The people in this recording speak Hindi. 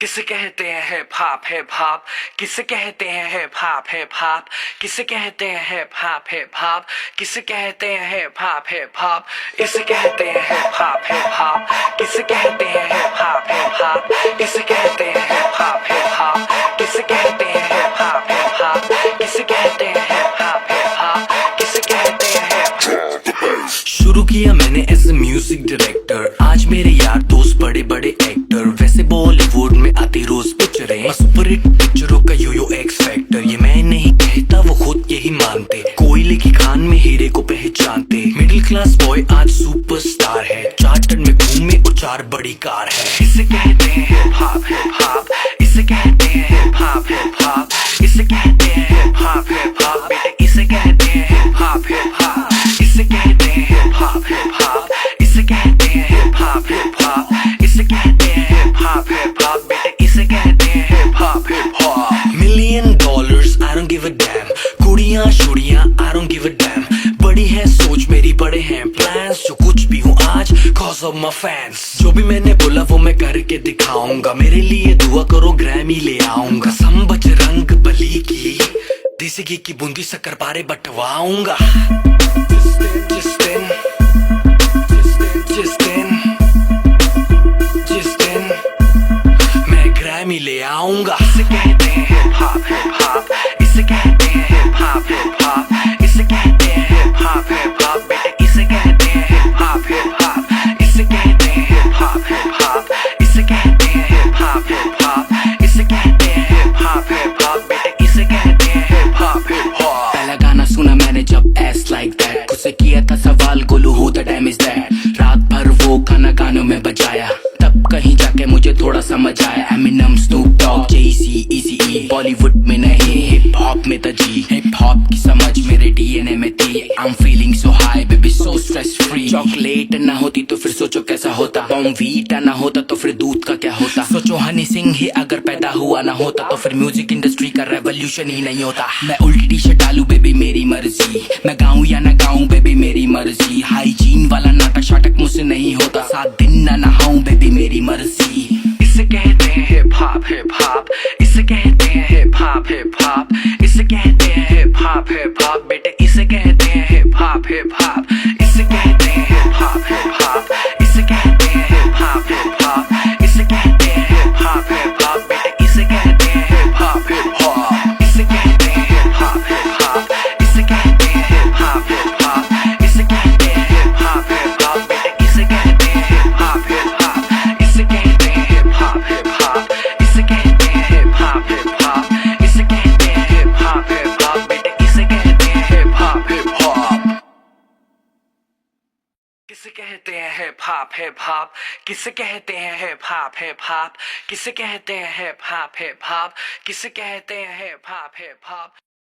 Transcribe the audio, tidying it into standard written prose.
किसे कहते हैं हिप हॉप हिप हॉप, किसे कहते हैं हिप हॉप हिप हॉप, किसे कहते हैं हिप हॉप हिप हॉप, किसे कहते हैं हिप हॉप हिप हॉप, इसे कहते हैं हिप हॉप हिप हॉप, किसे कहते हैं हिप हॉप हिप हॉप, इसे कहते हैं हिप हॉप हिप हॉप, किसे कहते हैं हिप हॉप हिप हॉप, किसे कहते हैं हिप हॉप हिप हॉप, किसे कहते हैं शुरू किया मैंने एज ए म्यूजिक डायरेक्टर, आज मेरे यार दोस्त बड़े बड़े एक्टर, वैसे बॉलीवुड में आती रोज पिक्चरें, सुपर हिट पिक्चरों का यो एक्स फैक्टर, ये मैं नहीं कहता वो खुद यही मानते, कोयले की खान में हीरे को पहचानते, मिडिल क्लास बॉय आज सुपरस्टार है, चार्टर्ड में घूमे और 4 बड़ी कार है, इसे कहते हैं हिप हॉप हिप हॉप, इसे कहते हैं हिप हॉप हिप हॉप, इसे कहते हैं हिप हॉप हिप हॉप, बेटे इसे कहते हैं हिप हॉप हिप हॉप, इसे कहते हैं हिप हॉप हिप हॉप, इसे कहते हैं हिप हॉप हिप हॉप, इसे कहते हैं हिप हॉप हिप हॉप, बेटे इसे कहते हैं hip hop hip hop. $1,000,000 I don't give a damn, कुड़ियां शुड़ियां I don't give a damn, बड़ी है सोच मेरी बड़े हैं प्लान्स, जो कुछ भी हूँ आज cause of my fans, जो भी मैंने बोला वो मैं करके दिखाऊंगा, मेरे लिए दुआ करो ग्रैमी ले आऊंगा, सम बजरंग बली की देसी घी की बूंदी शक्कर पारे बटवाऊंगा, जिस दिन मैं ग्रैमी ले आऊंगा, इसे कहते हैं हिप हॉप हिप हॉप, इसे कहते हैं हिप हॉप हिप हॉप, इसे कहते हैं हिप हॉप हिप हॉप, बेटे इसे कहते हैं हिप हॉप हिप हॉप, इसे कहते हैं हिप हॉप हिप हॉप, इसे कहते हैं हिप हॉप हिप हॉप, इसे कहते हैं हिप हॉप हिप हॉप, बेटे इसे कहते हैं हिप हॉप हिप हॉप। पहला गाना सुना मैंने जब एस लाइक दैट, खुद से किया था सवाल Golu who the dam is that, रात भर वो गाना गानों में बजाया, तब कहीं जाके मुझे थोड़ा समझ आया, एमिनम स्नूप डॉग जेसी इजी, बॉलीवुड में नहीं हिप हॉप में था जी, हिप हॉप की समझ मेरे डीएनए में थी, I am feeling so high baby so stress free, chocolate ना होती तो फिर सोचो कैसा होता, बॉर्नवीटा ना होता तो फिर दूध का क्या होता, सोचो हनी सिंह ही अगर पैदा हुआ ना होता तो फिर म्यूजिक इंडस्ट्री का रेवोल्यूशन ही नहीं होता, मैं उल्टी टी शर्ट डालू बेबी मेरी मर्जी, मैं गाऊं या ना गाऊं बेबी मेरी मर्जी, हाइजीन वाला नाटक शाटक मुझसे नहीं होता, 7 दिन ना नहाऊं बेबी मेरी मर्जी, इसे कहते हैं हिप हॉप हिप हॉप, इसे कहते हैं हिप हॉप हिप हॉप, इसे कहते हैं हिप हॉप हिप हॉप, बेटे इसे कहते हैं हिप हॉप हिप हॉप, इसे कहते हैं हिप हॉप हिप हॉप, इसे कहते हैं हिप हॉप हिप हॉप, इसे कहते हैं हिप हॉप हिप हॉप, बेटे इसे कहते हैं हिप हॉप हिप हॉप, इसे कहते हैं हिप हॉप हिप हॉप, इसे कहते हैं हिप हॉप हिप हॉप, इसे कहते हैं हिप हॉप हिप हॉप, बेटे इसे कहते हैं हिप हॉप हिप हॉप, इसे कहते हैं हिप हॉप हिप हॉप, इसे कहते हैं हिप हॉप हिप हॉप, इसे कहते हैं हिप हॉप हिप हॉप, बेटे इसे कहते हैं हिप हॉप हिप हॉप। किसे कहते हैं हिप हॉप हिप हॉप, किसे कहते हैं हिप हॉप हिप हॉप, किसे कहते हैं हिप हॉप हिप हॉप, किसे कहते हैं हिप हॉप हिप हॉप।